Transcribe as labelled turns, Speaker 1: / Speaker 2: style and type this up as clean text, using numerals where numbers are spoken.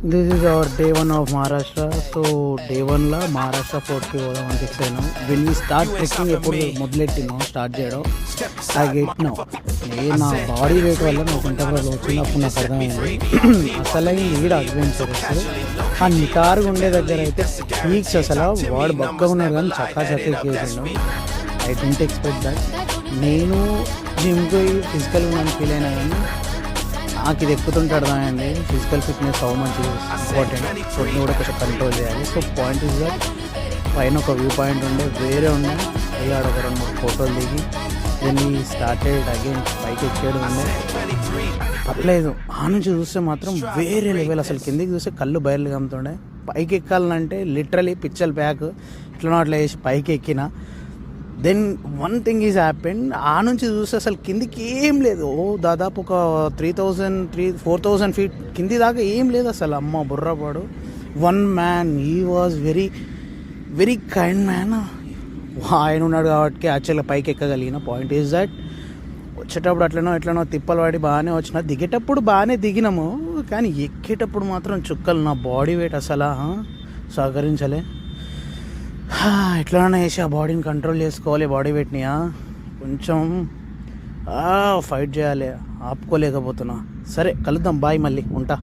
Speaker 1: This is our day 1 of Maharashtra. So day 1లో మహారాష్ట్ర ఫోర్ట్కి పోదామని ఫిక్స్ అయినాం. విన్ వీ స్టార్ట్ ట్రెక్కింగ్ ఎప్పుడు మొదలెట్టినాం స్టార్ట్ చేయడం ఐ గెట్ నో. నేను నా బాడీ వెయిట్ వల్ల నాకు ఇంటర్వల్ వచ్చినప్పుడు నాకు అర్థమైంది అసలు ఈడ అడ్వెంచరస్. ఆ నిటారుగా ఉండే దగ్గర అయితే పీక్స్ అసలు వాడు బక్కగా ఉన్నాడు కానీ చక్కా చేసిండు. I don't expect that. నేను జిమ్కి ఫిజికల్ ఉన్నాను ఫీల్ అయినా కానీ నాకు ఇది ఎక్కుతుంటే అర్థమైంది physical fitness how much important. ఫుడ్ని కూడా కొంచెం కంట్రోల్ చేయాలి. సో పాయింట్ ఇస్ దట్ పైన ఒక వ్యూ పాయింట్ ఉండే వేరే ఉండే అయ్యాడు ఒక 2-3 ఫోటోలు దిగి దీన్ని స్టార్టెడ్ అగైన్ పైకి ఎక్కేయడం ఉండే పర్లేదు. ఆ నుంచి చూస్తే మాత్రం వేరే లెవెల్. అసలు కిందికి చూస్తే కళ్ళు బయలు కమ్ముతుండే. పైకి ఎక్కాలంటే లిటరలీ పిచ్చల్ ప్యాక్ ఇట్లా అట్లా వేసి పైకి ఎక్కిన. Then one thing is happen. ఆ నుంచి చూస్తే అసలు కిందికి ఏం లేదు. దాదాపు ఒక 4,000 ఫీట్ కింది దాకా ఏం లేదు అసలు. అమ్మ బుర్రపాడు. One man he was very very kind man. ఆయన ఉన్నాడు కాబట్టి యాక్చువల్గా పైకి ఎక్కగలిగిన. పాయింట్ ఈజ్ దట్ వచ్చేటప్పుడు ఎట్లనో తిప్పలు పడి బాగానే వచ్చిన. దిగేటప్పుడు బాగానే దిగినాము కానీ ఎక్కేటప్పుడు మాత్రం చుక్కలు నా బాడీ వెయిట్ అసలు సహకరించలే. ఎట్లనే వేసి ఆ బాడీని కంట్రోల్ చేసుకోవాలి. బాడీ వెయిట్ని కొంచెం ఫైట్ చేయాలి. ఆపుకోలేకపోతున్నా. సరే కలుద్దాం. బాయ్. మళ్ళీ ఉంటా.